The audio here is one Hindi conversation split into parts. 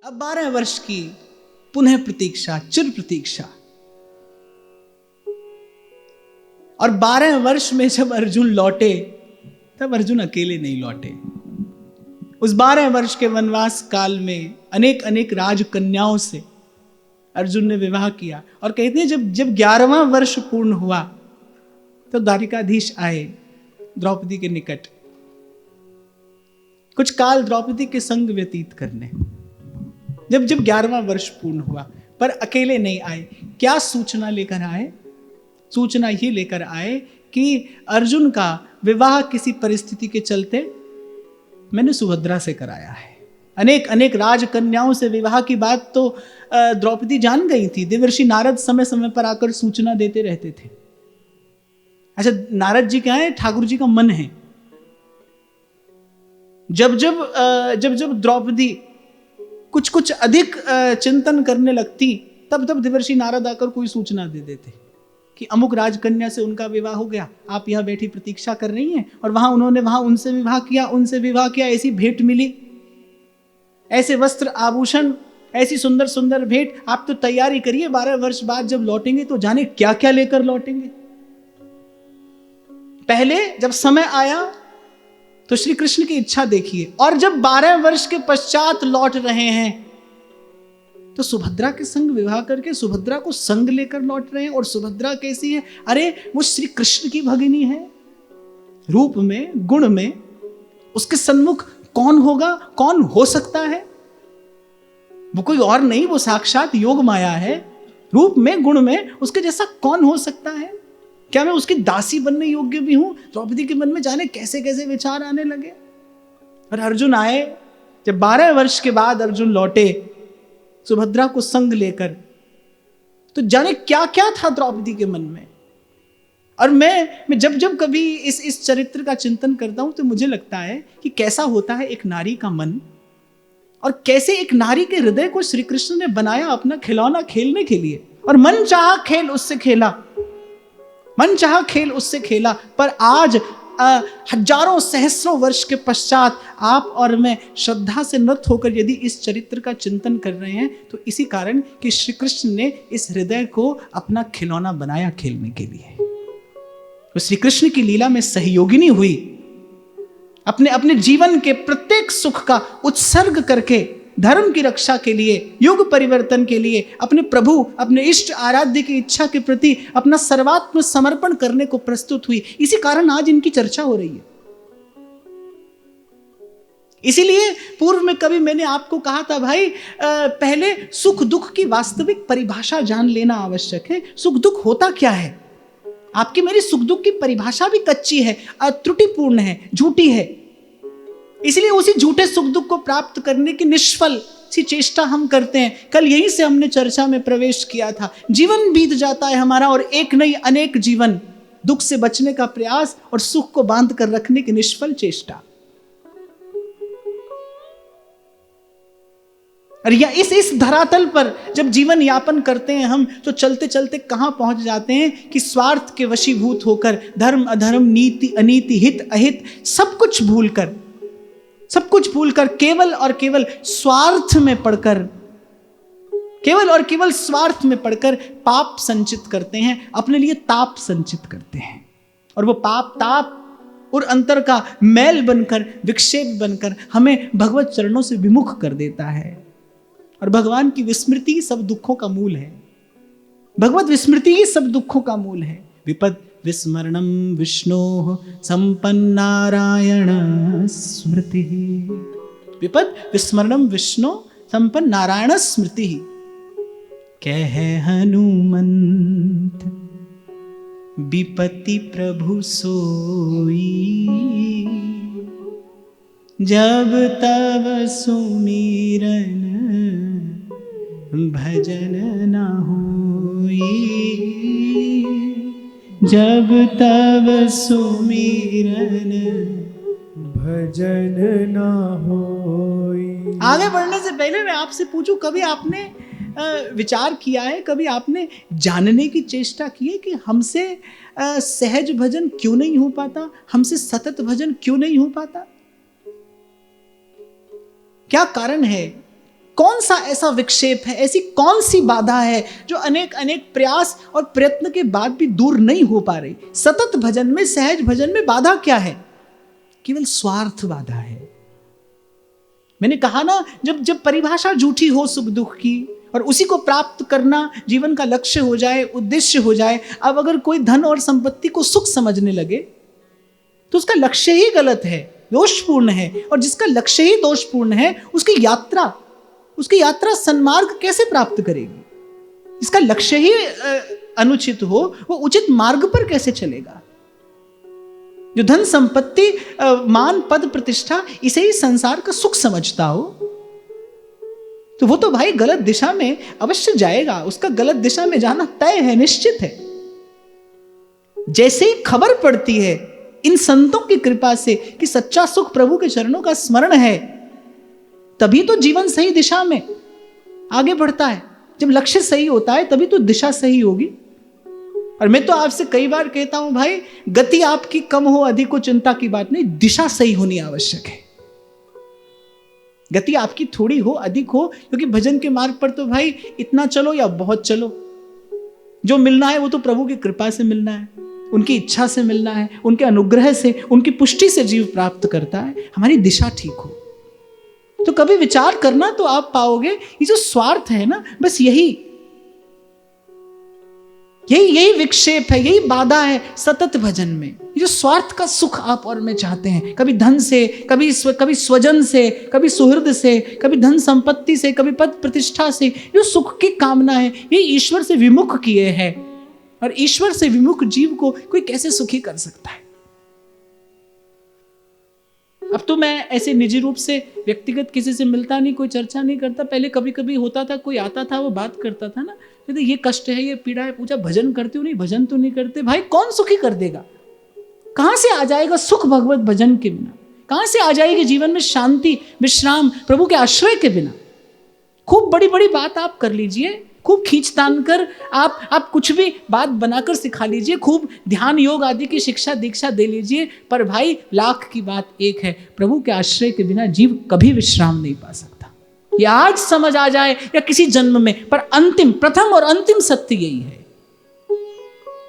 अब 12 वर्ष की पुनः प्रतीक्षा, चिर प्रतीक्षा। और 12 वर्ष में जब अर्जुन लौटे तब अर्जुन अकेले नहीं लौटे। उस 12 वर्ष के वनवास काल में अनेक अनेक राजकन्याओं से अर्जुन ने विवाह किया। और कहते हैं जब 11वां वर्ष पूर्ण हुआ तो द्वारिकाधीश आए द्रौपदी के निकट कुछ काल द्रौपदी के संग व्यतीत करने। जब 11वां वर्ष पूर्ण हुआ, पर अकेले नहीं आए। क्या सूचना लेकर आए? सूचना ये लेकर आए कि अर्जुन का विवाह किसी परिस्थिति के चलते मैंने सुभद्रा से कराया है। अनेक अनेक राजकन्याओं से विवाह की बात तो द्रौपदी जान गई थी। देवर्षि नारद समय समय पर आकर सूचना देते रहते थे। अच्छा, नारद जी क्या है? ठाकुर जी का मन है। जब जब द्रौपदी कुछ अधिक चिंतन करने लगती तब देवर्षि नारद आकर कोई सूचना दे देते कि अमुक राजकन्या से उनका विवाह हो गया, आप यहाँ बैठी प्रतीक्षा कर रही हैं। और वहां उन्होंने उनसे विवाह किया, ऐसी भेंट मिली, ऐसे वस्त्र आभूषण, ऐसी सुंदर सुंदर भेंट। आप तो तैयारी करिए, 12 वर्ष बाद जब लौटेंगे तो जाने क्या क्या लेकर लौटेंगे। पहले जब समय आया तो श्री कृष्ण की इच्छा देखिए, और जब 12 वर्ष के पश्चात लौट रहे हैं तो सुभद्रा के संग विवाह करके सुभद्रा को संग लेकर लौट रहे हैं। और सुभद्रा कैसी है? अरे वो श्री कृष्ण की भगिनी है, रूप में, गुण में। उसके सन्मुख कौन होगा, कौन हो सकता है? वो कोई और नहीं, वो साक्षात योग माया है। रूप में, गुण में उसके जैसा कौन हो सकता है? क्या मैं उसकी दासी बनने योग्य भी हूं? द्रौपदी के मन में जाने कैसे कैसे विचार आने लगे। और अर्जुन आए, जब 12 वर्ष के बाद अर्जुन लौटे सुभद्रा को संग लेकर, तो जाने क्या क्या था द्रौपदी के मन में। और मैं जब कभी इस चरित्र का चिंतन करता हूं तो मुझे लगता है कि कैसा होता है एक नारी का मन, और कैसे एक नारी के हृदय को श्री कृष्ण ने बनाया अपना खिलौना खेलने के लिए। और मन चाहा खेल उससे खेला, मन चाहा खेल उससे खेला। पर आज हजारों सहस्रों वर्ष के पश्चात आप और मैं श्रद्धा से नत होकर यदि इस चरित्र का चिंतन कर रहे हैं तो इसी कारण कि श्री कृष्ण ने इस हृदय को अपना खिलौना बनाया खेलने के लिए। तो श्री कृष्ण की लीला में सहयोगिनी हुई, अपने जीवन के प्रत्येक सुख का उत्सर्ग करके धर्म की रक्षा के लिए, युग परिवर्तन के लिए, अपने प्रभु, अपने इष्ट आराध्य की इच्छा के प्रति अपना सर्वात्म समर्पण करने को प्रस्तुत हुई। इसी कारण आज इनकी चर्चा हो रही है। इसीलिए पूर्व में कभी मैंने आपको कहा था, भाई पहले सुख दुख की वास्तविक परिभाषा जान लेना आवश्यक है। सुख दुख होता क्या है? आपकी मेरी सुख दुख की परिभाषा भी कच्ची है, त्रुटिपूर्ण है, झूठी है। इसलिए उसी झूठे सुख दुख को प्राप्त करने की निष्फल सी चेष्टा हम करते हैं। कल यहीं से हमने चर्चा में प्रवेश किया था। जीवन बीत जाता है हमारा, और एक नहीं अनेक जीवन, दुख से बचने का प्रयास और सुख को बांध कर रखने की निष्फल चेष्टा। और या इस धरातल पर जब जीवन यापन करते हैं हम, तो चलते चलते कहां पहुंच जाते हैं कि स्वार्थ के वशीभूत होकर, धर्म अधर्म, नीति अनीति, हित अहित, सब कुछ भूलकर केवल और केवल स्वार्थ में पड़कर, पाप संचित करते हैं, अपने लिए ताप संचित करते हैं। और वो पाप ताप और अंतर का मैल बनकर, विक्षेप बनकर हमें भगवत चरणों से विमुख कर देता है। और भगवान की विस्मृति सब दुखों का मूल है। भगवत विस्मृति ही सब दुखों का मूल है। विपद विस्मरणम विष्णोः संपन्नारायण स्मृति। विपद विस्मरणम विष्णु संपन्न नारायण स्मृति। कह हनुमंत विपत्ति प्रभु सोई, जब तब सुमिरन भजन न होई, जब तब सुमिरन भजन न होई। आगे बढ़ने से पहले मैं आपसे पूछूं, कभी आपने विचार किया है, कभी आपने जानने की चेष्टा की है कि हमसे सहज भजन क्यों नहीं हो पाता, हमसे सतत भजन क्यों नहीं हो पाता? क्या कारण है? कौन सा ऐसा विक्षेप है, ऐसी कौन सी बाधा है जो अनेक अनेक प्रयास और प्रयत्न के बाद भी दूर नहीं हो पा रही? सतत भजन में, सहज भजन में बाधा क्या है? केवल स्वार्थ बाधा है। मैंने कहा ना, जब परिभाषा झूठी हो सुख दुख की और उसी को प्राप्त करना जीवन का लक्ष्य हो जाए, उद्देश्य हो जाए। अब अगर कोई धन और संपत्ति को सुख समझने लगे तो उसका लक्ष्य ही गलत है, दोषपूर्ण है। और जिसका लक्ष्य ही दोषपूर्ण है, उसकी यात्रा सन्मार्ग कैसे प्राप्त करेगी? जिसका लक्ष्य ही अनुचित हो, वो उचित मार्ग पर कैसे चलेगा? जो धन संपत्ति, मान पद प्रतिष्ठा, इसे ही संसार का सुख समझता हो, तो वो तो भाई गलत दिशा में अवश्य जाएगा। उसका गलत दिशा में जाना तय है, निश्चित है। जैसे ही खबर पड़ती है इन संतों की कृपा से कि सच्चा सुख प्रभु के चरणों का स्मरण है, तभी तो जीवन सही दिशा में आगे बढ़ता है। जब लक्ष्य सही होता है तभी तो दिशा सही होगी। और मैं तो आपसे कई बार कहता हूं भाई, गति आपकी कम हो अधिक हो चिंता की बात नहीं, दिशा सही होनी आवश्यक है। गति आपकी थोड़ी हो अधिक हो, क्योंकि भजन के मार्ग पर तो भाई इतना चलो या बहुत चलो, जो मिलना है वो तो प्रभु की कृपा से मिलना है, उनकी इच्छा से मिलना है, उनके अनुग्रह से, उनकी पुष्टि से जीव प्राप्त करता है। हमारी दिशा ठीक हो तो कभी विचार करना तो आप पाओगे, ये जो स्वार्थ है ना, बस यही विक्षेप है, यही बाधा है सतत भजन में। ये जो स्वार्थ का सुख आप और मैं चाहते हैं, कभी धन से, कभी स्वजन से, कभी सुहृद से, कभी धन संपत्ति से, कभी पद प्रतिष्ठा से, जो सुख की कामना है, ये ईश्वर से विमुख किए हैं। और ईश्वर से विमुख जीव को कोई कैसे सुखी कर सकता है? अब तो मैं ऐसे निजी रूप से व्यक्तिगत किसी से मिलता नहीं, कोई चर्चा नहीं करता। पहले कभी कभी होता था, कोई आता था, वो बात करता था ना, कहते ये कष्ट है, ये पीड़ा है, पूछा भजन करते हो? नहीं, भजन तो नहीं करते। भाई कौन सुखी कर देगा? कहां से आ जाएगा सुख भगवत भजन के बिना? कहां से आ जाएगी जीवन में शांति, विश्राम प्रभु के आश्रय के बिना? खूब बड़ी बड़ी बात आप कर लीजिए, खूब खींचतान कर आप कुछ भी बात बनाकर सिखा लीजिए, खूब ध्यान योग आदि की शिक्षा दीक्षा दे लीजिए, पर भाई लाख की बात एक है, प्रभु के आश्रय के बिना जीव कभी विश्राम नहीं पा सकता। ये आज समझ आ जाए या किसी जन्म में, पर प्रथम और अंतिम सत्य यही है।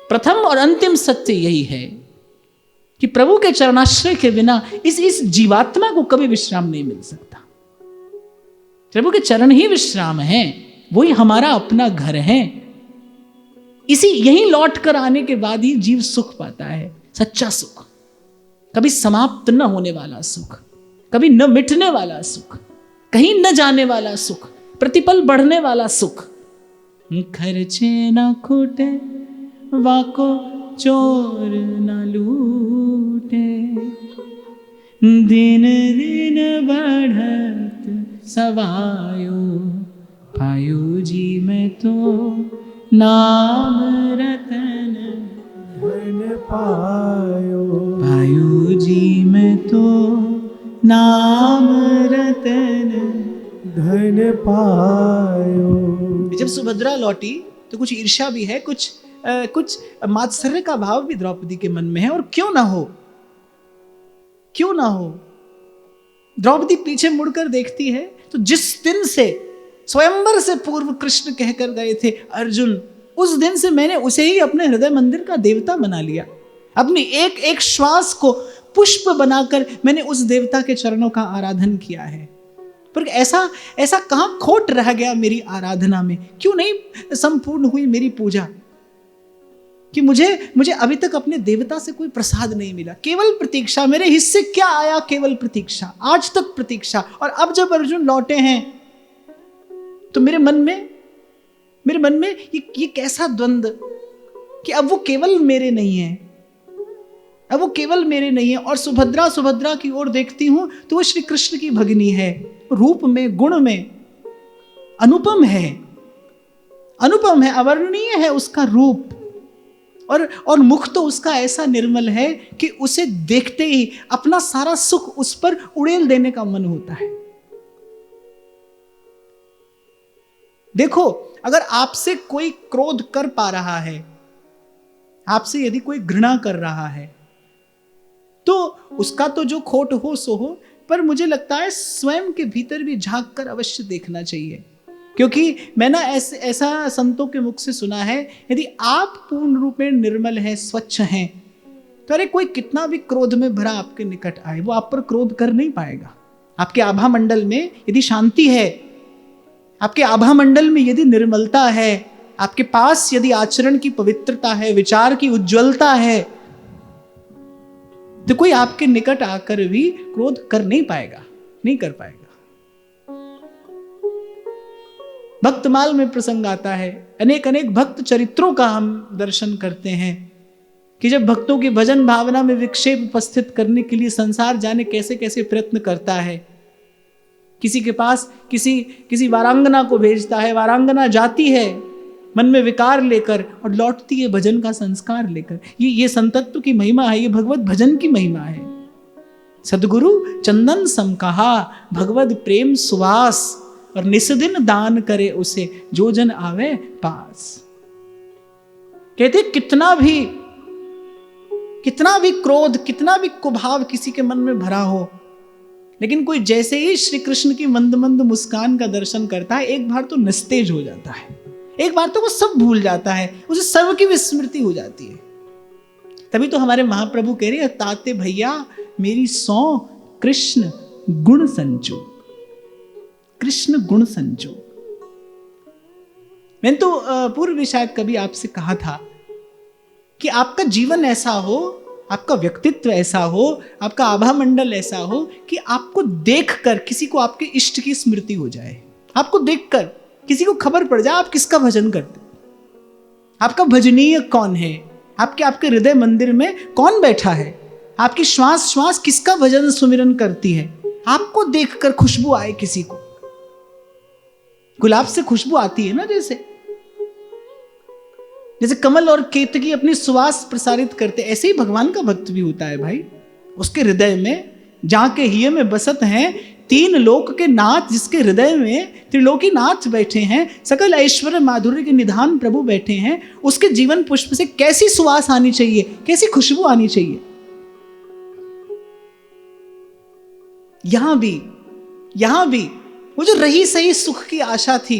प्रथम और अंतिम सत्य यही है कि प्रभु के चरणाश्रय के बिना इस जीवात्मा को कभी विश्राम नहीं मिल सकता। प्रभु के चरण ही विश्राम है, वही हमारा अपना घर है। यहीं लौट कर आने के बाद ही जीव सुख पाता है, सच्चा सुख, कभी समाप्त न होने वाला सुख, कभी न मिटने वाला सुख, कहीं न जाने वाला सुख, प्रतिपल बढ़ने वाला सुख। खर्चे न खूटे, वाको चोर न लूटे, दिन दिन बढ़त सवायो, पायो जी में तो नाम रतन धन पायो, पायो जी में तो नाम रतन धन पायो। जब सुभद्रा लौटी तो कुछ ईर्ष्या भी है, कुछ मात्सर्य का भाव भी द्रौपदी के मन में है। और क्यों ना हो, क्यों ना हो? द्रौपदी पीछे मुड़कर देखती है तो जिस दिन से स्वयंवर से पूर्व कृष्ण कहकर गए थे अर्जुन, उस दिन से मैंने उसे ही अपने हृदय मंदिर का देवता बना लिया। अपनी एक एक श्वास को पुष्प बनाकर मैंने उस देवता के चरणों का आराधन किया है। पर ऐसा कहां खोट रह गया मेरी आराधना में? क्यों नहीं संपूर्ण हुई मेरी पूजा कि मुझे अभी तक अपने देवता से कोई प्रसाद नहीं मिला? केवल प्रतीक्षा, मेरे हिस्से क्या आया? केवल प्रतीक्षा, आज तक प्रतीक्षा। और अब जब अर्जुन लौटे हैं तो मेरे मन में ये कैसा द्वंद कि अब वो केवल मेरे नहीं है, अब वो केवल मेरे नहीं है। और सुभद्रा की ओर देखती हूं तो वो श्री कृष्ण की भगिनी है, रूप में गुण में अनुपम है, अवर्णनीय है उसका रूप। और मुख तो उसका ऐसा निर्मल है कि उसे देखते ही अपना सारा सुख उस पर उड़ेल देने का मन होता है। देखो, अगर आपसे कोई क्रोध कर पा रहा है, आपसे यदि कोई घृणा कर रहा है, तो उसका तो जो खोट हो सो हो, पर मुझे लगता है स्वयं के भीतर भी झांक कर अवश्य देखना चाहिए, क्योंकि मैं ना ऐसा संतों के मुख से सुना है, यदि आप पूर्ण रूप में निर्मल हैं, स्वच्छ हैं, तो अरे कोई कितना भी क्रोध में भरा आपके निकट आए, वो आप पर क्रोध कर नहीं पाएगा। आपके आभा मंडल में यदि शांति है, आपके आभा मंडल में यदि निर्मलता है, आपके पास यदि आचरण की पवित्रता है, विचार की उज्ज्वलता है, तो कोई आपके निकट आकर भी क्रोध कर नहीं पाएगा, नहीं कर पाएगा। भक्तमाल में प्रसंग आता है, अनेक अनेक भक्त चरित्रों का हम दर्शन करते हैं कि जब भक्तों की भजन भावना में विक्षेप उपस्थित करने के लिए संसार जाने कैसे कैसे प्रयत्न करता है। किसी के पास किसी वारांगना को भेजता है, वारांगना जाती है मन में विकार लेकर और लौटती है भजन का संस्कार लेकर। ये संतत्व की महिमा है, ये भगवत भजन की महिमा है। सदगुरु चंदन सम कहा, भगवत प्रेम सुवास, और निस्दिन दान करे उसे, जो जन आवे पास। कहते कितना भी क्रोध, कितना भी कुभाव किसी के मन में भरा हो, लेकिन कोई जैसे ही श्री कृष्ण की मंद मंद मुस्कान का दर्शन करता है, एक बार तो निस्तेज हो जाता है, एक बार तो वो सब भूल जाता है, उसे सर्व की विस्मृति हो जाती है। तभी तो हमारे महाप्रभु कह रहे हैं, ताते भैया मेरी सौ कृष्ण गुण संचो, कृष्ण गुण संचो। मैंने तो पूर्व में शायद कभी आपसे कहा था कि आपका जीवन ऐसा हो, आपका व्यक्तित्व ऐसा हो, आपका आभा मंडल ऐसा हो कि आपको देखकर किसी को आपके इष्ट की स्मृति हो जाए, आपको देखकर किसी को खबर पड़ जाए आप किसका भजन करते, आपका भजनीय कौन है, आपके हृदय मंदिर में कौन बैठा है, आपकी श्वास श्वास किसका भजन सुमिरन करती है, आपको देखकर खुशबू आए किसी को। गुलाब से खुशबू आती है ना, जैसे कमल और केतकी अपनी सुवास प्रसारित करते, ऐसे ही भगवान का भक्त भी होता है भाई। उसके हृदय में, जहां के हिय में बसत हैं तीन लोक के नाथ, जिसके हृदय में त्रिलोकी नाथ बैठे हैं, सकल ऐश्वर्य माधुर्य के निधान प्रभु बैठे हैं, उसके जीवन पुष्प से कैसी सुवास आनी चाहिए, कैसी खुशबू आनी चाहिए। यहां भी वो जो रही सही सुख की आशा थी,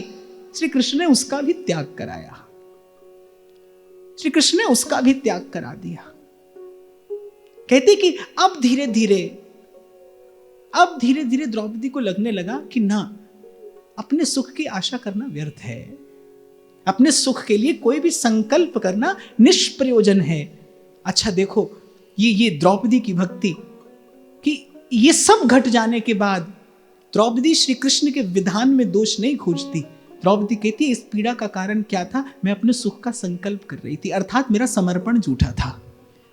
श्री कृष्ण ने उसका भी त्याग कराया, श्री कृष्ण ने उसका भी त्याग करा दिया। कहते कि अब धीरे धीरे द्रौपदी को लगने लगा कि ना, अपने सुख की आशा करना व्यर्थ है, अपने सुख के लिए कोई भी संकल्प करना निष्प्रयोजन है। अच्छा देखो, ये द्रौपदी की भक्ति, कि ये सब घट जाने के बाद द्रौपदी श्री कृष्ण के विधान में दोष नहीं खोजती। द्रौपदी कहती है, इस पीड़ा का कारण क्या था, मैं अपने सुख का संकल्प कर रही थी, अर्थात मेरा समर्पण झूठा था।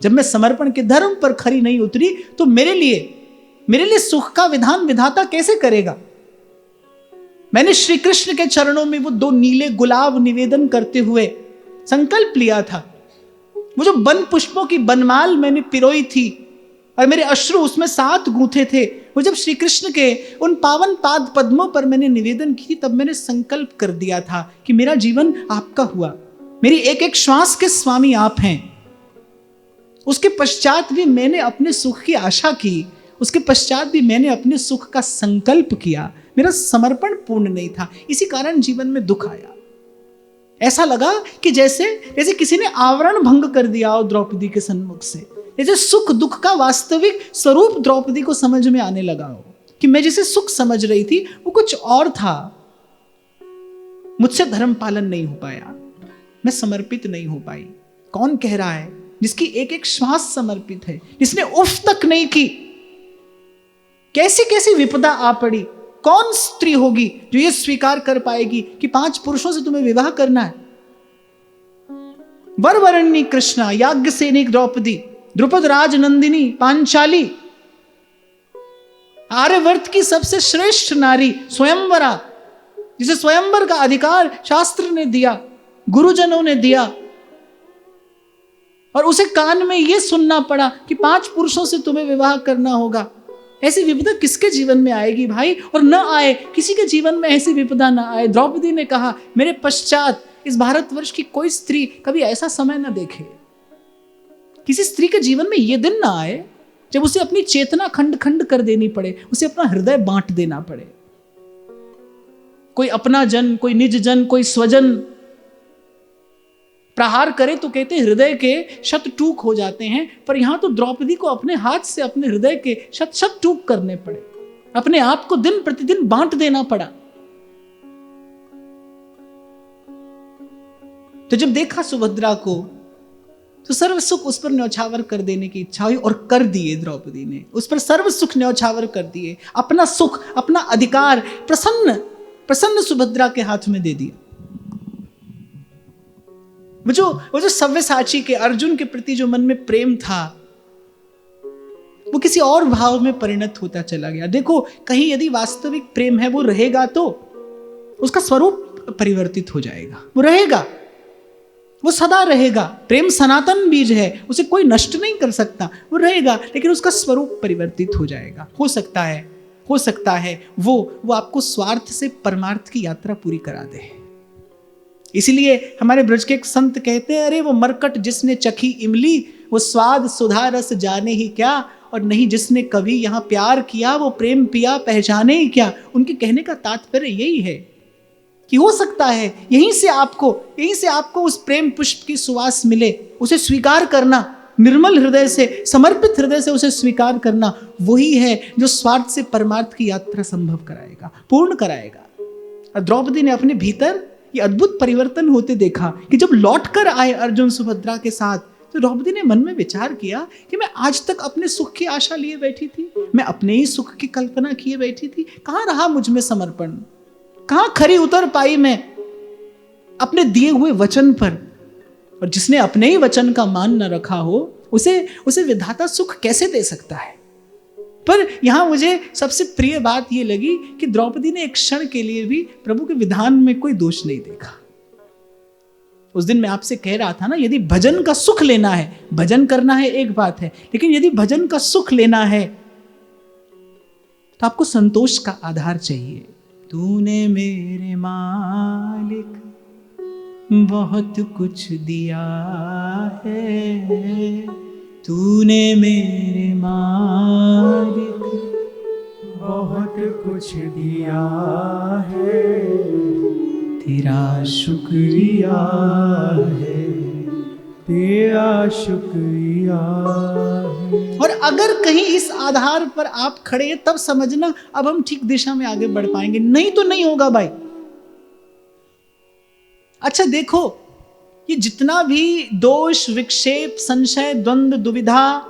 जब मैं समर्पण के धर्म पर खरी नहीं उतरी, तो मेरे लिए सुख का विधान विधाता कैसे करेगा। मैंने श्री कृष्ण के चरणों में वो 2 नीले गुलाब निवेदन करते हुए संकल्प लिया था। वो जो वन पुष्पों की बनमाल मैंने पिरोई थी और मेरे अश्रु उसमें 7 गूंथे थे, वो जब श्री कृष्ण के उन पावन पाद पद्मों पर मैंने निवेदन की, तब मैंने संकल्प कर दिया था कि मेरा जीवन आपका हुआ, मेरी एक एक श्वास के स्वामी आप हैं। उसके पश्चात भी मैंने अपने सुख की आशा की, उसके पश्चात भी मैंने अपने सुख का संकल्प किया, मेरा समर्पण पूर्ण नहीं था, इसी कारण जीवन में दुख आया। ऐसा लगा कि जैसे किसी ने आवरण भंग कर दिया हो द्रौपदी के सन्मुख से, जैसे सुख दुख का वास्तविक स्वरूप द्रौपदी को समझ में आने लगा हो, कि मैं जिसे सुख समझ रही थी वो कुछ और था। मुझसे धर्म पालन नहीं हो पाया, मैं समर्पित नहीं हो पाई। कौन कह रहा है? जिसकी एक एक श्वास समर्पित है, जिसने उफ तक नहीं की। कैसी कैसी विपदा आ पड़ी। कौन स्त्री होगी जो ये स्वीकार कर पाएगी कि 5 पुरुषों से तुम्हें विवाह करना है? वरवरण्य कृष्णा, याज्ञसेनिक द्रौपदी, द्रुपद राज नंदिनी पांचाली, आर्यवर्त की सबसे श्रेष्ठ नारी स्वयंवरा, जिसे स्वयंवर का अधिकार शास्त्र ने दिया, गुरुजनों ने दिया, और उसे कान में यह सुनना पड़ा कि 5 पुरुषों से तुम्हें विवाह करना होगा। ऐसी विपदा किसके जीवन में आएगी भाई? और न आए, किसी के जीवन में ऐसी विपदा न आए। द्रौपदी ने कहा, मेरे पश्चात इस भारतवर्ष की कोई स्त्री कभी ऐसा समय न देखे, किसी स्त्री के जीवन में यह दिन ना आए जब उसे अपनी चेतना खंड खंड कर देनी पड़े, उसे अपना हृदय बांट देना पड़े। कोई अपना जन, कोई निज जन, कोई स्वजन प्रहार करे तो कहते हृदय के शत टूक हो जाते हैं, पर यहां तो द्रौपदी को अपने हाथ से अपने हृदय के शत शत टूक करने पड़े, अपने आप को दिन प्रतिदिन बांट देना पड़ा। तो जब देखा सुभद्रा को तो सर्व सुख उस पर न्यौछावर कर देने की इच्छा हुई और कर दिए। द्रौपदी ने उस पर सर्व सुख न्यौछावर कर दिए, अपना सुख, अपना अधिकार प्रसन्न प्रसन्न सुभद्रा के हाथ में दे दिया। वो जो सव्यसाची के अर्जुन के प्रति जो मन में प्रेम था वो किसी और भाव में परिणत होता चला गया। देखो, कहीं यदि वास्तविक प्रेम है वो रहेगा तो उसका स्वरूप परिवर्तित हो जाएगा, वो रहेगा, वो सदा रहेगा। प्रेम सनातन बीज है, उसे कोई नष्ट नहीं कर सकता, वो रहेगा, लेकिन उसका स्वरूप परिवर्तित हो जाएगा। हो सकता है वो आपको स्वार्थ से परमार्थ की यात्रा पूरी करा दे। इसीलिए हमारे ब्रज के एक संत कहते हैं, अरे वो मरकट जिसने चखी इमली, वो स्वाद सुधा रस जाने ही क्या, और नहीं जिसने कभी यहाँ प्यार किया, वो प्रेम पिया पहचाने ही क्या। उनके कहने का तात्पर्य यही है कि हो सकता है यहीं से आपको उस प्रेम पुष्प की सुवास मिले, उसे स्वीकार करना, निर्मल हृदय से, समर्पित हृदय से उसे स्वीकार करना, वही है जो स्वार्थ से परमार्थ की यात्रा संभव कराएगा, पूर्ण कराएगा। और द्रौपदी ने अपने भीतर ये अद्भुत परिवर्तन होते देखा कि जब लौट कर आए अर्जुन सुभद्रा के साथ, तो द्रौपदी ने मन में विचार किया कि मैं आज तक अपने सुख की आशा लिए बैठी थी, मैं अपने ही सुख की कल्पना किए बैठी थी। कहाँ रहा मुझ में समर्पण, कहाँ खरी उतर पाई मैं अपने दिए हुए वचन पर। और जिसने अपने ही वचन का मान न रखा हो, उसे विधाता सुख कैसे दे सकता है। पर यहां मुझे सबसे प्रिय बात यह लगी कि द्रौपदी ने एक क्षण के लिए भी प्रभु के विधान में कोई दोष नहीं देखा। उस दिन मैं आपसे कह रहा था ना, यदि भजन का सुख लेना है, भजन करना है एक बात है, लेकिन यदि भजन का सुख लेना है तो आपको संतोष का आधार चाहिए। तूने मेरे मालिक बहुत कुछ दिया है, तूने मेरे मालिक बहुत कुछ दिया है, तेरा शुक्रिया है, तेरा शुक्रिया है। और अगर कहीं इस आधार पर आप खड़े हैं तब समझना अब हम ठीक दिशा में आगे बढ़ पाएंगे, नहीं तो नहीं होगा भाई। अच्छा देखो, ये जितना भी दोष, विक्षेप, संशय, द्वंद्व, दुविधा,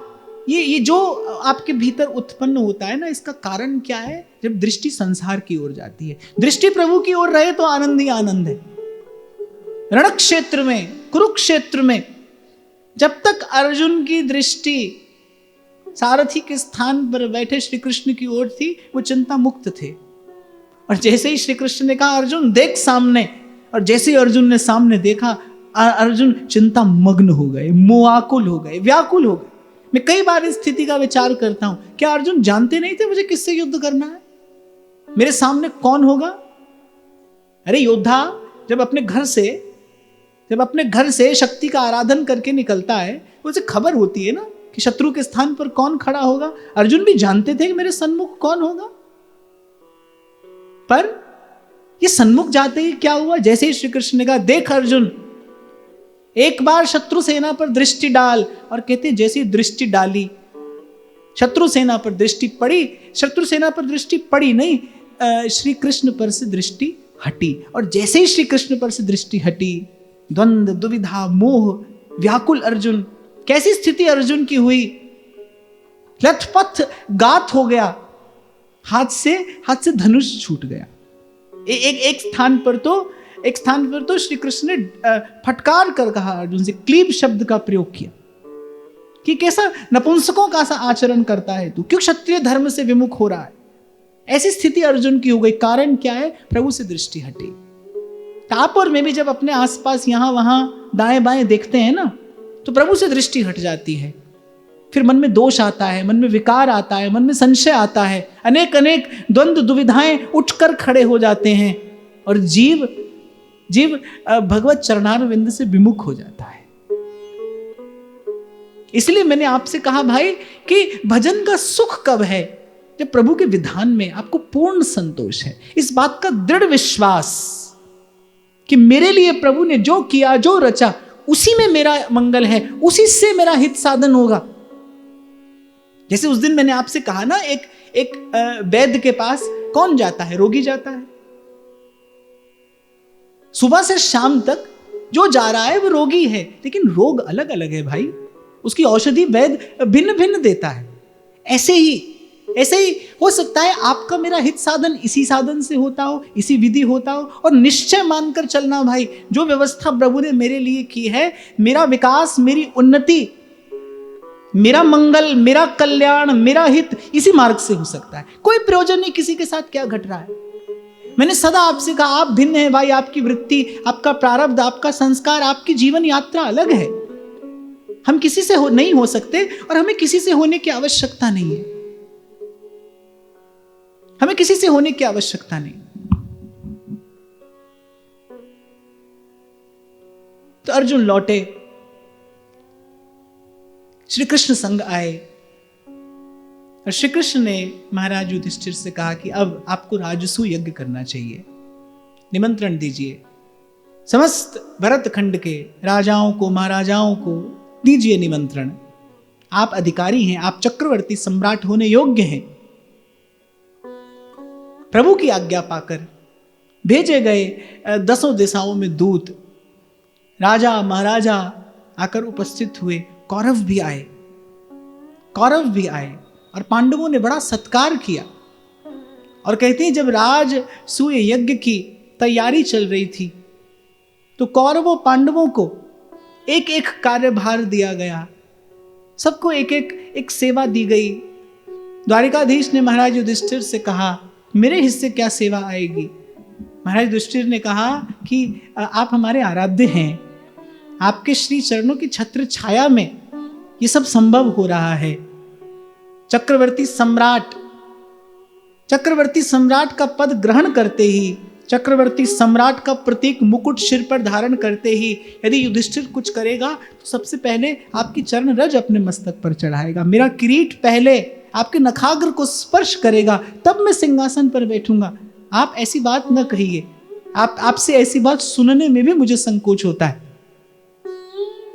ये जो आपके भीतर उत्पन्न होता है ना, इसका कारण क्या है? जब दृष्टि संसार की ओर जाती है। दृष्टि प्रभु की ओर रहे तो आनंद ही आनंद है। रण क्षेत्र में, कुरुक्षेत्र में जब तक अर्जुन की दृष्टि सारथी के स्थान पर बैठे श्री कृष्ण की ओर थी, वो चिंता मुक्त थे। और जैसे ही श्री कृष्ण ने कहा अर्जुन देख सामने, और जैसे ही अर्जुन ने सामने देखा, अर्जुन चिंता मग्न हो गए, मोआकुल हो गए, व्याकुल हो गए। मैं कई बार इस स्थिति का विचार करता हूं, क्या अर्जुन जानते नहीं थे मुझे किससे युद्ध करना है, मेरे सामने कौन होगा? अरे योद्धा जब अपने घर से शक्ति का आराधन करके निकलता है, उसे खबर होती है ना कि शत्रु के स्थान पर कौन खड़ा होगा। अर्जुन भी जानते थे कि मेरे सन्मुख कौन होगा, पर ये सन्मुख जाते ही क्या हुआ? जैसे ही श्री कृष्ण ने कहा देख अर्जुन एक बार शत्रु सेना पर दृष्टि डाल, और कहते जैसी दृष्टि डाली शत्रु सेना पर दृष्टि पड़ी, शत्रु सेना पर दृष्टि पड़ी नहीं, श्री कृष्ण पर से दृष्टि हटी। और जैसे ही श्री कृष्ण पर से दृष्टि हटी, द्वंद्व, दुविधा, मोह, व्याकुल अर्जुन, कैसी स्थिति अर्जुन की हुई? लथपथ गात हो गया, हाथ से धनुष छूट गया। एक स्थान पर तो श्री कृष्ण ने फटकार कर कहा अर्जुन से, क्लीब शब्द का प्रयोग किया कि कैसा नपुंसकों का सा आचरण करता है तू, क्यों क्षत्रिय धर्म से विमुख हो रहा है। ऐसी स्थिति अर्जुन की हो गई। कारण क्या है? प्रभु से दृष्टि हटी। आप और मैं भी जब अपने आसपास यहां वहां दाएं बाएं देखते हैं ना, तो प्रभु से दृष्टि हट जाती है। फिर मन में दोष आता है, मन में विकार आता है, मन में संशय आता है, अनेक द्वंद्व दुविधाएं उठकर खड़े हो जाते हैं, और जीव भगवत चरणारविंद से विमुख हो जाता है। इसलिए मैंने आपसे कहा भाई कि भजन का सुख कब है? जब प्रभु के विधान में आपको पूर्ण संतोष है, इस बात का दृढ़ विश्वास कि मेरे लिए प्रभु ने जो किया, जो रचा, उसी में मेरा मंगल है, उसी से मेरा हित साधन होगा। जैसे उस दिन मैंने आपसे कहा ना, एक वैद्य के पास कौन जाता है? रोगी जाता है। सुबह से शाम तक जो जा रहा है वो रोगी है, लेकिन रोग अलग अलग है भाई, उसकी औषधि वैद्य भिन्न भिन्न देता है। ऐसे ही हो सकता है आपका मेरा हित साधन इसी साधन से होता हो, इसी विधि होता हो। और निश्चय मानकर चलना भाई, जो व्यवस्था प्रभु ने मेरे लिए की है, मेरा विकास, मेरी उन्नति, मेरा मंगल, मेरा कल्याण, मेरा हित इसी मार्ग से हो सकता है। कोई प्रयोजन नहीं किसी के साथ क्या घट रहा है। मैंने सदा आपसे कहा, आप भिन्न हैं भाई, आपकी वृत्ति, आपका प्रारब्ध, आपका संस्कार, आपकी जीवन यात्रा अलग है। हम किसी से नहीं हो सकते और हमें किसी से होने की आवश्यकता नहीं है। हमें किसी से होने की आवश्यकता नहीं। तो अर्जुन लौटे, श्री कृष्ण संग आए और श्री कृष्ण ने महाराज युधिष्ठिर से कहा कि अब आपको राजसूय यज्ञ करना चाहिए, निमंत्रण दीजिए। समस्त भरत खंड के राजाओं को, महाराजाओं को दीजिए निमंत्रण। आप अधिकारी हैं, आप चक्रवर्ती सम्राट होने योग्य हैं। प्रभु की आज्ञा पाकर भेजे गए 10 दिशाओं में दूत, राजा महाराजा आकर उपस्थित हुए। कौरव भी आए और पांडवों ने बड़ा सत्कार किया। और कहते हैं जब राजसूय यज्ञ की तैयारी चल रही थी तो कौरवों पांडवों को एक एक कार्यभार दिया गया, सबको एक सेवा दी गई। द्वारिकाधीश ने महाराज युधिष्ठिर से कहा, मेरे हिस्से क्या सेवा आएगी? महाराज युधिष्ठिर ने कहा कि आप हमारे आराध्य हैं, आपके श्री चरणों की छत्र छाया में ये सब संभव हो रहा है। चक्रवर्ती सम्राट का पद ग्रहण करते ही, चक्रवर्ती सम्राट का प्रतीक मुकुट सिर पर धारण करते ही यदि युधिष्ठिर कुछ करेगा तो सबसे पहले आपकी चरण रज अपने मस्तक पर चढ़ाएगा। मेरा किरीट पहले आपके नखाग्र को स्पर्श करेगा, तब मैं सिंहासन पर बैठूंगा। आप ऐसी बात न कहिए, आपसे ऐसी बात सुनने में भी मुझे संकोच होता है।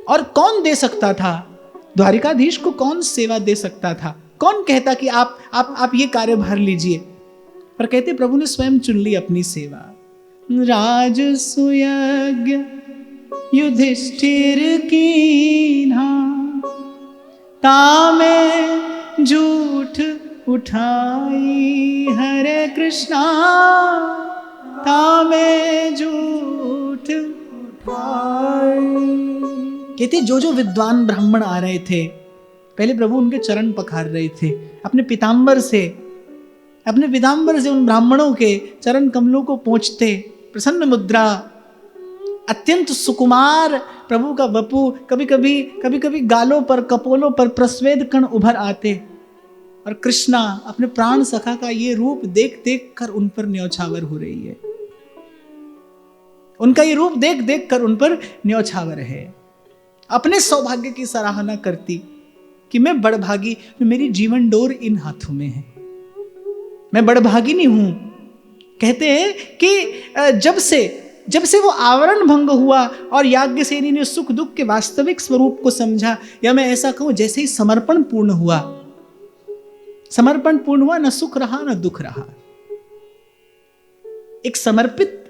और कौन दे सकता था? द्वारिकाधीश को कौन सेवा दे सकता था? कौन कहता कि आप ये कार्यभार लीजिए? पर कहते प्रभु ने स्वयं चुन ली अपनी सेवा। राजसूय यज्ञ युधिष्ठिर कीन्हा, तामे झूठ उठाई। हरे कृष्णा तामे झूठ उठाई। कहते जो विद्वान ब्राह्मण आ रहे थे, पहले प्रभु उनके चरण पखार रहे थे, अपने पीताम्बर से उन ब्राह्मणों के चरण कमलों को पोंछते, प्रसन्न मुद्रा, अत्यंत सुकुमार प्रभु का वपु। कभी कभी गालों पर, कपोलों पर प्रस्वेद कण उभर आते और कृष्णा अपने प्राण सखा का ये रूप देख देख कर उन पर न्यौछावर हो रही है। उनका ये रूप देख देख कर उन पर न्यौछावर है। अपने सौभाग्य की सराहना करती कि मैं बड़भागी, मेरी जीवन डोर इन हाथों में है, मैं बड़भागिनी हूं। कहते हैं कि जब से वो आवरण भंग हुआ और याज्ञसेनी ने सुख दुख के वास्तविक स्वरूप को समझा, या मैं ऐसा कहूं जैसे ही समर्पण पूर्ण हुआ, न सुख रहा न दुख रहा। एक समर्पित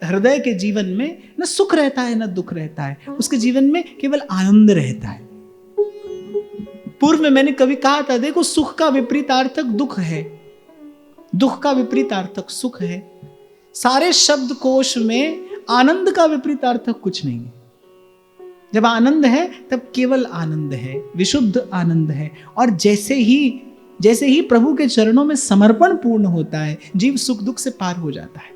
हृदय के जीवन में न सुख रहता है न दुख रहता है, उसके जीवन में केवल आनंद रहता है। पूर्व में मैंने कभी कहा था, देखो सुख का विपरीतार्थक दुख है, दुख का विपरीतार्थक सुख है। सारे शब्दकोश में आनंद का विपरीतार्थक कुछ नहीं है। जब आनंद है तब केवल आनंद है, विशुद्ध आनंद है। और जैसे ही प्रभु के चरणों में समर्पण पूर्ण होता है, जीव सुख दुख से पार हो जाता है।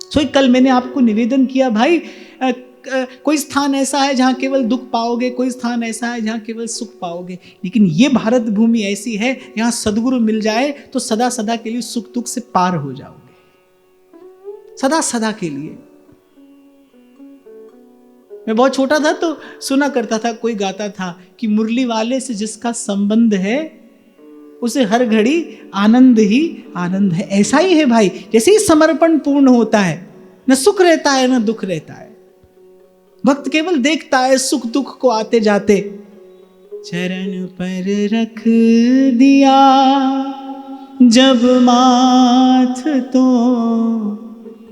सो कल मैंने आपको निवेदन किया, भाई कोई स्थान ऐसा है जहां केवल दुख पाओगे, कोई स्थान ऐसा है जहां केवल सुख पाओगे, लेकिन ये भारत भूमि ऐसी है यहां सदगुरु मिल जाए तो सदा सदा के लिए सुख दुख से पार हो जाओगे, सदा सदा के लिए। मैं बहुत छोटा था तो सुना करता था, कोई गाता था कि मुरली वाले से जिसका संबंध है उसे हर घड़ी आनंद ही आनंद है। ऐसा ही है भाई, जैसे ही समर्पण पूर्ण होता है न सुख रहता है न दुख रहता है। भक्त केवल देखता है सुख दुख को आते जाते। चरण पर रख दिया जब माथ तो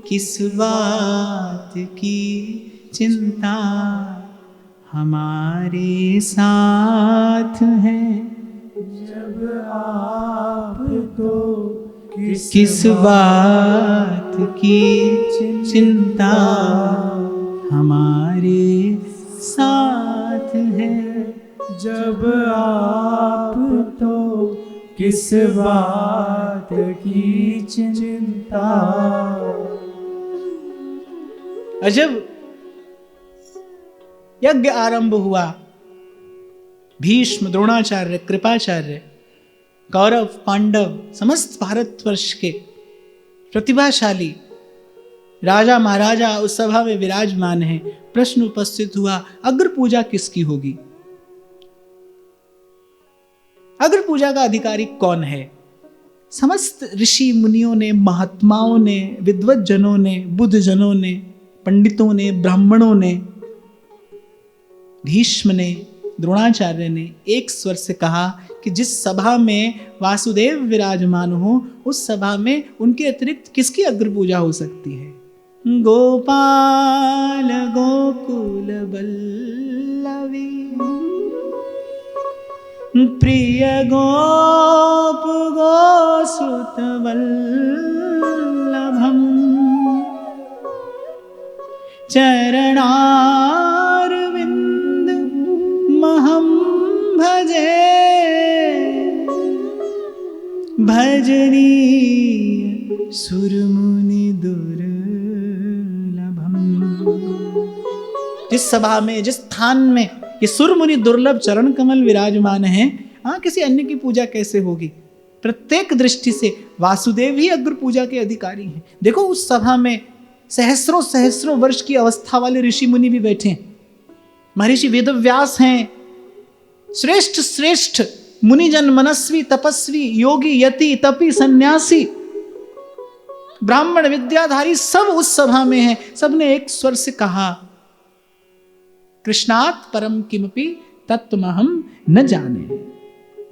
किस बात की चिंता, हमारे साथ है जब आप तो किस बात की चिंता, हमारे साथ है जब आप तो किस बात की चिंता। और जब यज्ञ आरंभ हुआ, भीष्म, द्रोणाचार्य, कृपाचार्य, कौरव, पांडव, समस्त भारतवर्ष के प्रतिभाशाली राजा महाराजा उस सभा में विराजमान हैं। प्रश्न उपस्थित हुआ, अग्र पूजा किसकी होगी? अग्र पूजा का अधिकारी कौन है? समस्त ऋषि मुनियों ने, महात्माओं ने, विद्वत जनों ने, बुद्ध जनों ने, पंडितों ने, ब्राह्मणों ने, भीष्म ने, द्रोणाचार्य ने एक स्वर से कहा कि जिस सभा में वासुदेव विराजमान हो उस सभा में उनके अतिरिक्त किसकी अग्र पूजा हो सकती है? गोपाल गोकुल बल्लवी प्रिय गोप गोसुत वल्लभम चरणारविंद महम भजे भजनीय सुरमुनि दुर्लभम। जिस सभा में, जिस स्थान में ये सुरमुनि दुर्लभ चरण कमल विराजमान हैं, किसी अन्य की पूजा कैसे होगी? प्रत्येक दृष्टि से वासुदेव ही अग्र पूजा के अधिकारी हैं। देखो उस सभा में सहस्रों सहस्रों वर्ष की अवस्था वाले ऋषि मुनि भी बैठे हैं। महर्षि वेदव्यास हैं, श्रेष्ठ श्रेष्ठ मुनिजन, मनस्वी, तपस्वी, योगी, यति, तपी, सन्यासी, ब्राह्मण, विद्याधारी सब उस सभा में हैं। सबने एक स्वर से कहा, कृष्णात् परम किमपि तत्त्वमहं न जाने।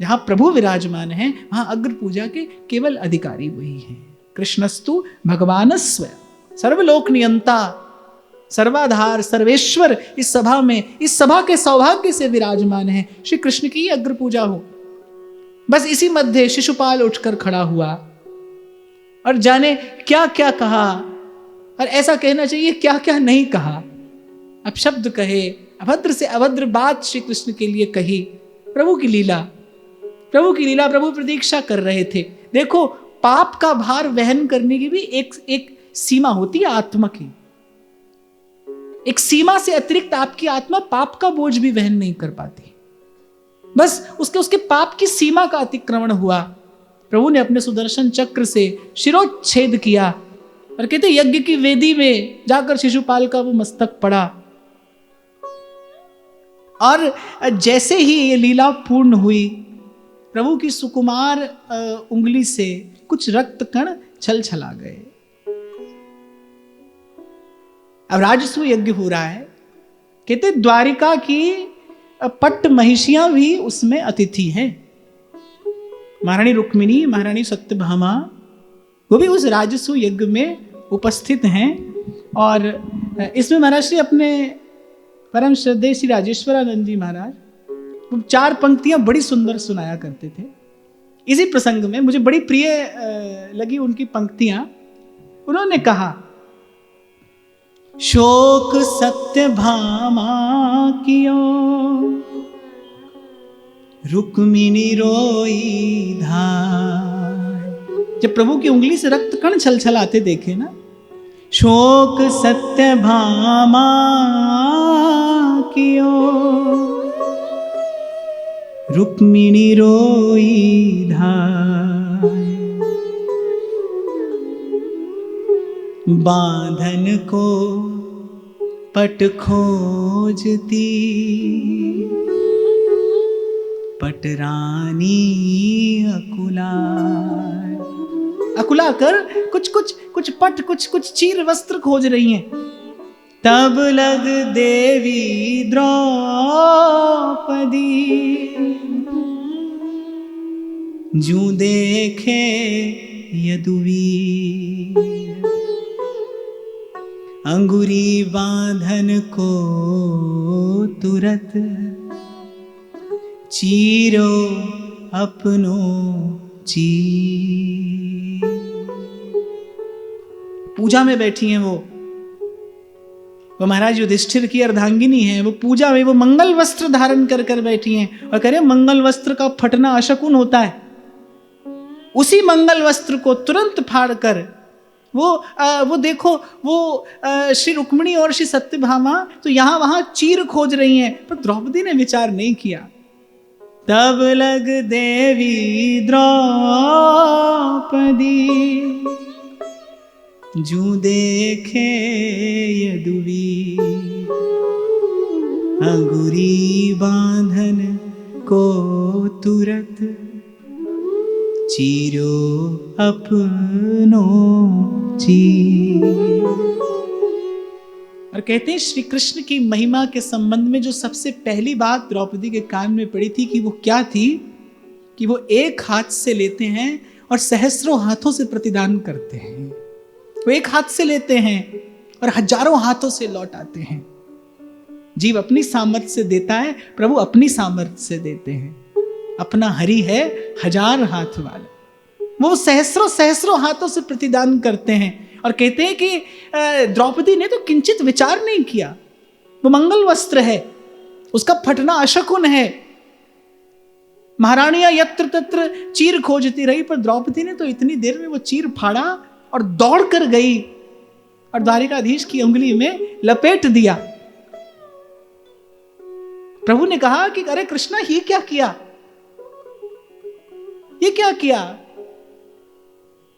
जहां प्रभु विराजमान हैं वहां अग्र पूजा के केवल अधिकारी वही हैं। कृष्णस्तु भगवानस्व सर्वलोक नियंता सर्वाधार सर्वेश्वर इस सभा में, इस सभा के सौभाग्य से विराजमान है। श्री कृष्ण की अग्र पूजा हो। बस इसी मध्य शिशुपाल उठकर खड़ा हुआ और जाने क्या क्या कहा, और ऐसा कहना चाहिए क्या क्या नहीं कहा। अब शब्द कहे, अभद्र से अभद्र बात श्री कृष्ण के लिए कही। प्रभु की लीला, प्रभु की लीला, प्रभु प्रतीक्षा कर रहे थे। देखो पाप का भार वहन करने की भी एक सीमा होती है आत्मा की। एक सीमा से अतिरिक्त आपकी आत्मा पाप का बोझ भी वहन नहीं कर पाती। बस उसके पाप की सीमा का अतिक्रमण हुआ। प्रभु ने अपने सुदर्शन चक्र से शिरोच्छेद किया और कहते यज्ञ की वेदी में जाकर शिशुपाल का वो मस्तक पड़ा। और जैसे ही ये लीला पूर्ण हुई, प्रभु की सुकुमार उंगली से कुछ रक्त कण छल छला गए। अब राजसूय यज्ञ हो रहा है। कहते द्वारिका की पट्ट महिषियां भी उसमें अतिथि हैं। महारानी रुक्मिणी, महारानी सत्यभामा, वो भी उस राजसूय यज्ञ में उपस्थित हैं। और इसमें महाराज श्री अपने परम श्रद्धेय श्री राजेश्वरानंद जी महाराज 4 पंक्तियां बड़ी सुंदर सुनाया करते थे। इसी प्रसंग में मुझे बड़ी प्रिय लगी उनकी पंक्तियां। उन्होंने कहा, शोक सत्यभामा कियो रुक्मिणी रोई धाय। जब प्रभु की उंगली से रक्त कण छलछलाते देखे ना, शोक सत्यभामा कियो रुक्मिणी रोई धाय। बांधन को पट खोजती, पटरानी अकुला कर कुछ पट कुछ चीर वस्त्र खोज रही हैं। तब लग देवी द्रौपदी, जूं देखे यदुवीर, अंगुरी बांधन को तुरत, चीरो अपनो चीर। पूजा में बैठी हैं वो महाराज युधिष्ठिर की अर्धांगिनी है। वो पूजा में वो मंगल वस्त्र धारण कर कर बैठी हैं और कह रहे मंगल वस्त्र का फटना अशकुन होता है। उसी मंगल वस्त्र को तुरंत फाड़ कर वो देखो वो श्री रुक्मिणी और श्री सत्यभामा तो यहां वहां चीर खोज रही हैं, पर द्रौपदी ने विचार नहीं किया। तब लग देवी द्रौपदी, जूं देखे यदुवीर, अंगुरी बांधन को तुरत, चीरो अपनो चीर। और कहते हैं श्री कृष्ण की महिमा के संबंध में जो सबसे पहली बात द्रौपदी के कान में पड़ी थी कि वो क्या थी, कि वो एक हाथ से लेते हैं और सहस्रों हाथों से प्रतिदान करते हैं। वो एक हाथ से लेते हैं और हजारों हाथों से लौट आते हैं। जीव अपनी सामर्थ्य से देता है, प्रभु अपनी सामर्थ्य से देते हैं। अपना हरि है हजार हाथ वाला, वो सहस्रों हाथों से प्रतिदान करते हैं। और कहते हैं कि द्रौपदी ने तो किंचित विचार नहीं किया। वो मंगल वस्त्र है, उसका फटना अशकुन है। महारानियां यत्र तत्र चीर खोजती रही, पर द्रौपदी ने तो इतनी देर में वो चीर फाड़ा और दौड़ कर गई और द्वारिकाधीश की उंगली में लपेट दिया। प्रभु ने कहा कि अरे कृष्णा, ये क्या किया, ये क्या किया?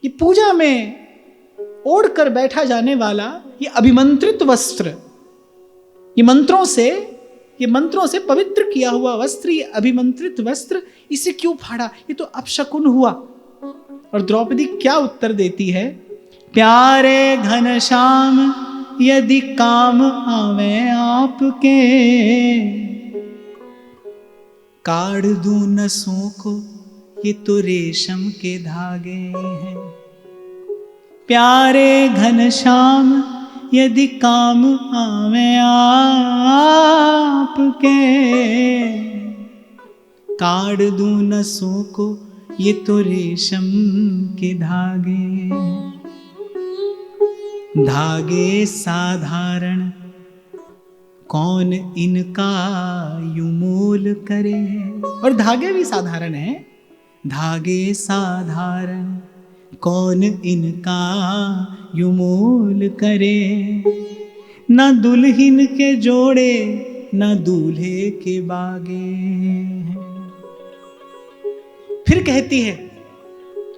ये पूजा में ओढ़ कर बैठा जाने वाला ये अभिमंत्रित वस्त्र, ये मंत्रों से पवित्र किया हुआ वस्त्र, ये अभिमंत्रित वस्त्र, इसे क्यों फाड़ा? ये तो अपशकुन हुआ। और द्रौपदी क्या उत्तर देती है? प्यारे घनश्याम यदि काम आवे आपके, काढ़ दूं नसों को, ये तो रेशम के धागे हैं। प्यारे घनश्याम यदि काम आवे आपके, काढ़ दूं नसों को, ये तो रेशम के धागे। धागे साधारण कौन इनका यूं मोल करे। और धागे भी साधारण है, धागे साधारण कौन इनका यूं मोल करे। न दुल्हन के जोड़े न दूल्हे के बागे। फिर कहती है,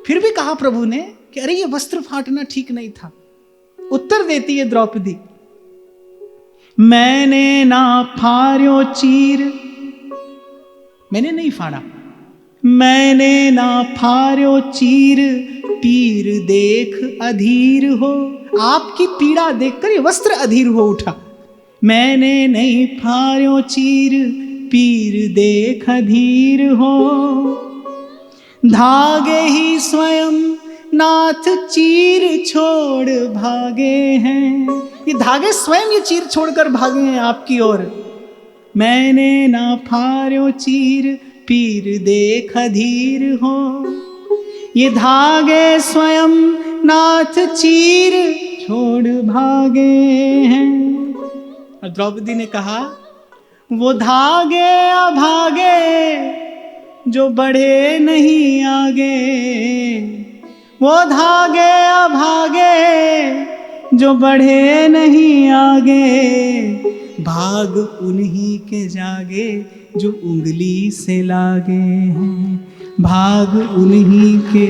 फिर भी कहा प्रभु ने कि अरे ये वस्त्र फाटना ठीक नहीं था। उत्तर देती है द्रौपदी, मैंने ना फाड़ो चीर, मैंने नहीं फाड़ा, मैंने ना फाड़ो चीर, पीर देख अधीर हो। आपकी पीड़ा देखकर ये वस्त्र अधीर हो उठा। मैंने नहीं फाड़ो चीर, पीर देख अधीर हो। धागे ही स्वयं नाथ चीर छोड़ भागे हैं। ये धागे स्वयं ये चीर छोड़कर भागे हैं आपकी ओर। मैंने ना फाड़ो चीर, पीर देख अधीर हो। ये धागे स्वयं नाथ चीर छोड़ भागे हैं। और द्रौपदी ने कहा, वो धागे अभागे जो बढ़े नहीं आगे, वो धागे अभागे जो बढ़े नहीं आगे। भाग उन्हीं के जागे जो उंगली से लागे हैं। भाग उन्हीं के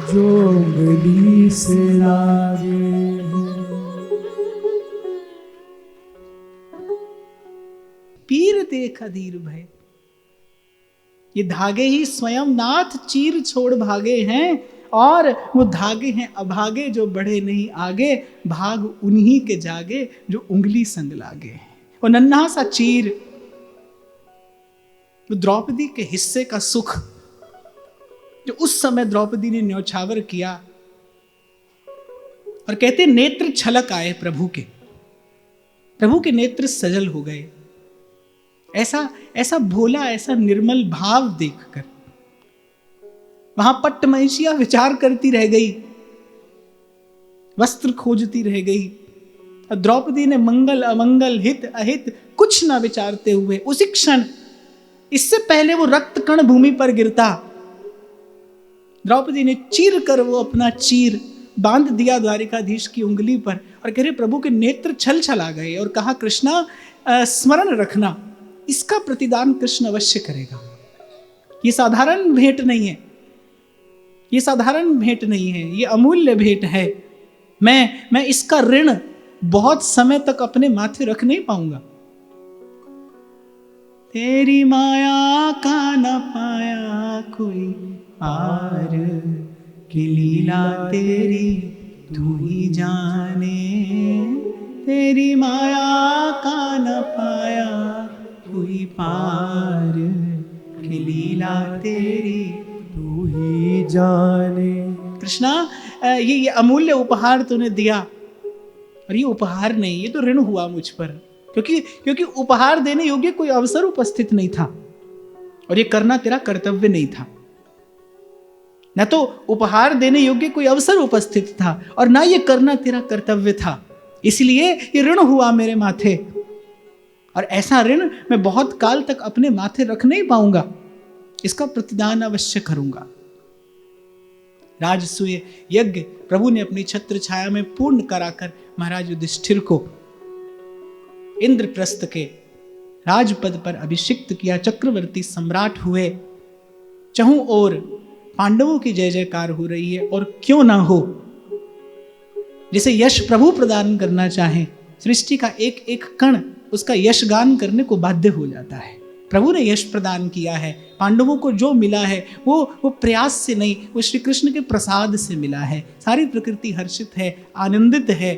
जो उंगली से लागे हैं। देख अधीर भय। ये धागे ही स्वयं नाथ चीर छोड़ भागे हैं, और वो धागे हैं अभागे जो बढ़े नहीं आगे, भाग उन्हीं के जागे जो उंगली संग लागे। वो नन्हा सा चीर, वो द्रौपदी के हिस्से का सुख जो उस समय द्रौपदी ने न्यौछावर किया, और कहते नेत्र छलक आए प्रभु के, प्रभु के नेत्र सजल हो गए। ऐसा भोला, ऐसा निर्मल भाव देखकर वहां पट्टमहिषियां विचार करती रह गई, वस्त्र खोजती रह गई। और द्रौपदी ने मंगल अमंगल हित अहित कुछ ना विचारते हुए उसी क्षण, इससे पहले वो रक्त कण भूमि पर गिरता, द्रौपदी ने चीर कर वो अपना चीर बांध दिया द्वारिकाधीश की उंगली पर, और कह रहे प्रभु के नेत्र छल छला गए, और कहा कृष्णा स्मरण रखना, इसका प्रतिदान कृष्ण अवश्य करेगा। ये साधारण भेंट नहीं है, ये साधारण भेंट नहीं है, ये अमूल्य भेंट है। मैं इसका ऋण बहुत समय तक अपने माथे रख नहीं पाऊंगा। तेरी माया का न पाया कोई पार, की लीला तेरी तू ही जाने, तेरी माया का न पाया कोई पार, की लीला तेरी तू ही जाने। कृष्णा, ये अमूल्य उपहार तूने दिया, और ये उपहार नहीं, ये तो ऋण हुआ मुझ पर, क्योंकि उपहार देने योग्य कोई अवसर उपस्थित नहीं था, और ये करना तेरा कर्तव्य नहीं था। न तो उपहार देने योग्य कोई अवसर उपस्थित था, और ना ये करना तेरा कर्तव्य था, इसलिए ये ऋण हुआ मेरे माथे, और ऐसा ऋण मैं बहुत काल तक अपने माथे रख नहीं पाऊंगा, इसका प्रतिदान अवश्य करूंगा। राजसूय यज्ञ प्रभु ने अपनी छत्र छाया में पूर्ण कराकर महाराज युधिष्ठिर को इंद्रप्रस्थ के राजपद पर अभिषिक्त किया, चक्रवर्ती सम्राट हुए। चहुं ओर पांडवों की जय जयकार हो रही है, और क्यों ना हो, जिसे यश प्रभु प्रदान करना चाहे, सृष्टि का एक एक कण उसका यशगान करने को बाध्य हो जाता है। प्रभु ने यश प्रदान किया है, पांडवों को जो मिला है वो प्रयास से नहीं, वो श्री कृष्ण के प्रसाद से मिला है। सारी प्रकृति हर्षित है, आनंदित है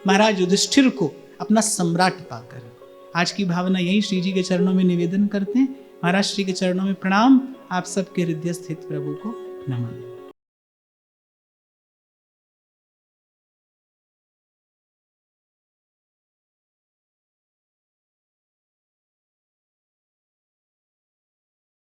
महाराज युधिष्ठिर को अपना सम्राट पाकर। आज की भावना यही श्री जी के चरणों में निवेदन करते हैं। महाराज श्री के चरणों में प्रणाम, आप सबके हृदय स्थित प्रभु को नमन।